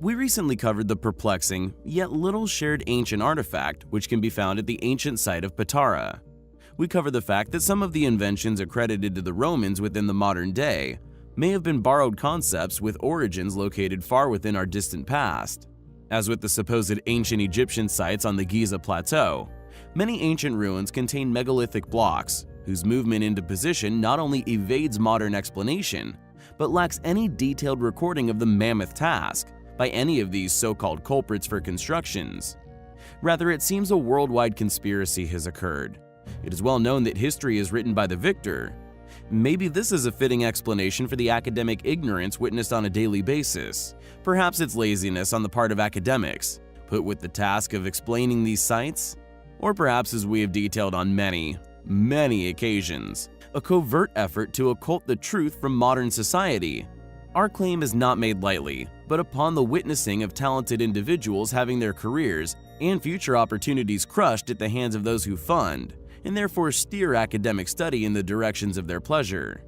We recently covered the perplexing, yet little shared ancient artifact which can be found at the ancient site of Patara. We covered the fact that some of the inventions accredited to the Romans within the modern day may have been borrowed concepts with origins located far within our distant past. As with the supposed ancient Egyptian sites on the Giza Plateau, many ancient ruins contain megalithic blocks whose movement into position not only evades modern explanation, but lacks any detailed recording of the mammoth task by any of these so-called culprits for constructions. Rather, it seems a worldwide conspiracy has occurred. It is well known that history is written by the victor. Maybe this is a fitting explanation for the academic ignorance witnessed on a daily basis. Perhaps it's laziness on the part of academics, put with the task of explaining these sites? Or perhaps, as we have detailed on many occasions, a covert effort to occult the truth from modern society. Our claim is not made lightly, but upon the witnessing of talented individuals having their careers and future opportunities crushed at the hands of those who fund, and therefore steer academic study in the directions of their pleasure.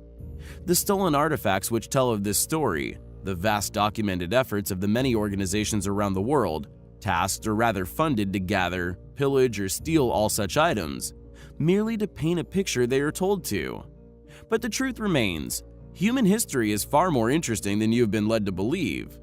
The stolen artifacts which tell of this story, the vast documented efforts of the many organizations around the world, tasked or rather funded to gather, pillage, or steal all such items, merely to paint a picture they are told to. But the truth remains, human history is far more interesting than you have been led to believe.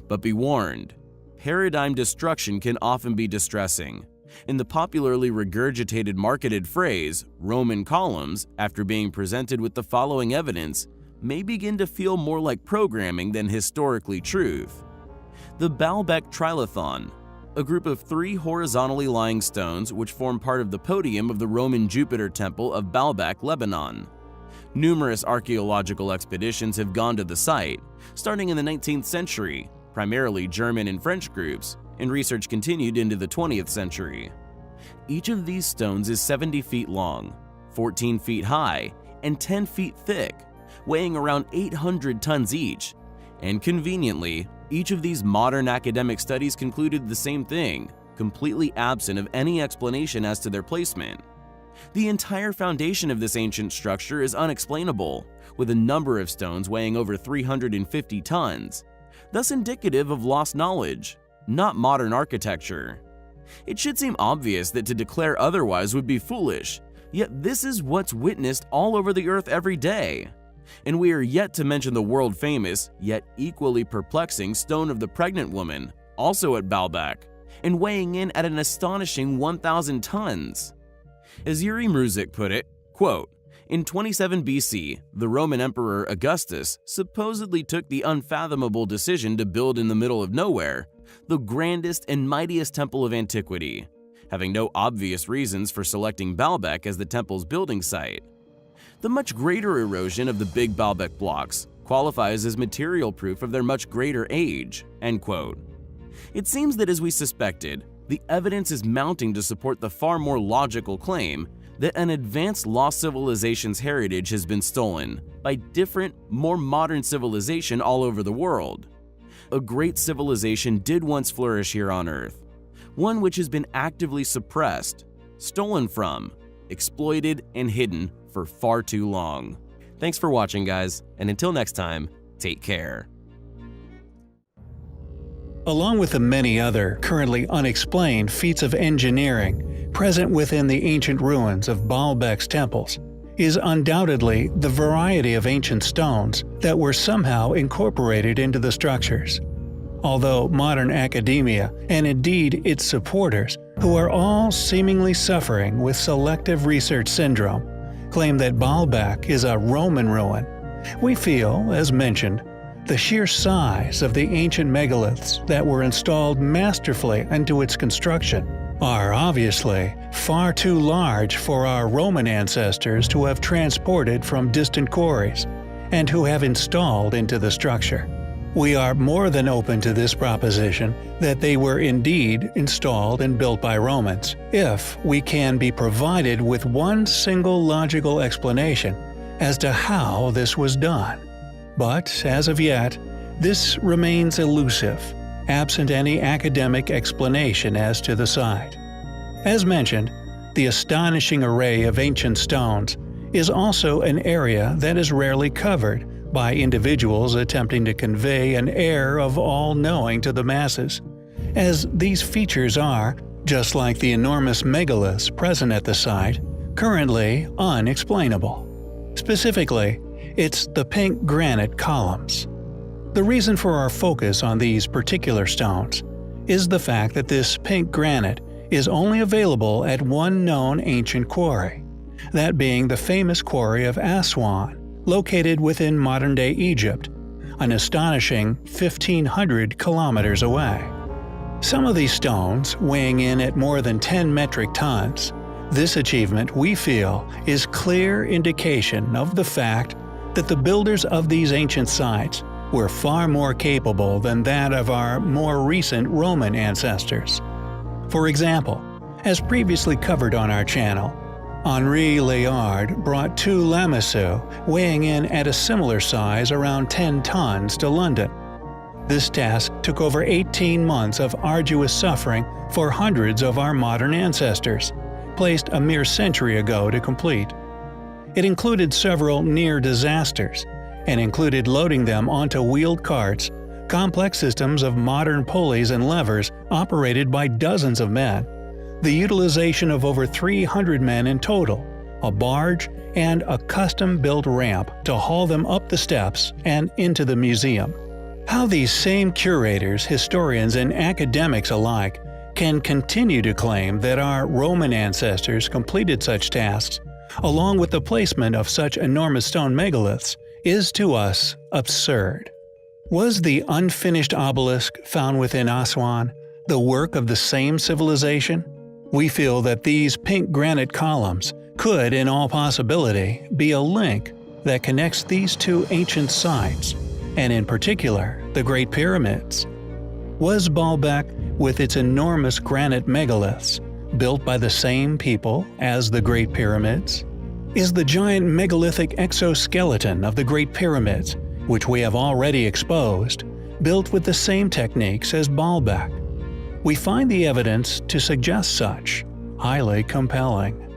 But be warned, paradigm destruction can often be distressing. In the popularly regurgitated marketed phrase, Roman columns, after being presented with the following evidence, may begin to feel more like programming than historically truth. The Baalbek Trilithon, a group of 3 horizontally lying stones which form part of the podium of the Roman Jupiter temple of Baalbek, Lebanon. Numerous archaeological expeditions have gone to the site, starting in the 19th century, primarily German and French groups, and research continued into the 20th century. Each of these stones is 70 feet long, 14 feet high, and 10 feet thick, weighing around 800 tons each. And conveniently, each of these modern academic studies concluded the same thing, completely absent of any explanation as to their placement. The entire foundation of this ancient structure is unexplainable, with a number of stones weighing over 350 tons, thus indicative of lost knowledge, not modern architecture. It should seem obvious that to declare otherwise would be foolish, yet this is what's witnessed all over the earth every day. And we are yet to mention the world-famous, yet equally perplexing Stone of the Pregnant Woman, also at Baalbek, and weighing in at an astonishing 1,000 tons. As Yuri Mruzek put it, quote, "In 27 BC, the Roman Emperor Augustus supposedly took the unfathomable decision to build in the middle of nowhere the grandest and mightiest temple of antiquity, having no obvious reasons for selecting Baalbek as the temple's building site. The much greater erosion of the big Baalbek blocks qualifies as material proof of their much greater age." End quote. It seems that, as we suspected, the evidence is mounting to support the far more logical claim that an advanced lost civilization's heritage has been stolen by different, more modern civilization all over the world. A great civilization did once flourish here on Earth, one which has been actively suppressed, stolen from, exploited, and hidden for far too long. Thanks for watching, guys, and until next time, take care. Along with the many other currently unexplained feats of engineering present within the ancient ruins of Baalbek's temples, is undoubtedly the variety of ancient stones that were somehow incorporated into the structures. Although modern academia, and indeed its supporters, who are all seemingly suffering with selective research syndrome, claim that Baalbek is a Roman ruin, we feel, as mentioned, the sheer size of the ancient megaliths that were installed masterfully into its construction are obviously far too large for our Roman ancestors to have transported from distant quarries and who have installed into the structure. We are more than open to this proposition that they were indeed installed and built by Romans, if we can be provided with one single logical explanation as to how this was done. But, as of yet, this remains elusive, absent any academic explanation as to the site. As mentioned, the astonishing array of ancient stones is also an area that is rarely covered by individuals attempting to convey an air of all-knowing to the masses, as these features are, just like the enormous megaliths present at the site, currently unexplainable. Specifically, it's the pink granite columns. The reason for our focus on these particular stones is the fact that this pink granite is only available at one known ancient quarry, that being the famous quarry of Aswan, located within modern-day Egypt, an astonishing 1,500 kilometers away. Some of these stones weighing in at more than 10 metric tons, this achievement, we feel, is clear indication of the fact that the builders of these ancient sites were far more capable than that of our more recent Roman ancestors. For example, as previously covered on our channel, Henri Layard brought two lamassu weighing in at a similar size around 10 tons to London. This task took over 18 months of arduous suffering for hundreds of our modern ancestors, placed a mere century ago to complete. It included several near disasters, and included loading them onto wheeled carts, complex systems of modern pulleys and levers operated by dozens of men, the utilization of over 300 men in total, a barge, and a custom-built ramp to haul them up the steps and into the museum. How these same curators, historians, and academics alike can continue to claim that our Roman ancestors completed such tasks, along with the placement of such enormous stone megaliths, is to us absurd. Was the unfinished obelisk found within Aswan the work of the same civilization? We feel that these pink granite columns could, in all possibility, be a link that connects these two ancient sites, and in particular, the Great Pyramids. Was Baalbek, with its enormous granite megaliths, built by the same people as the Great Pyramids? Is the giant megalithic exoskeleton of the Great Pyramids, which we have already exposed, built with the same techniques as Baalbek? We find the evidence to suggest such highly compelling.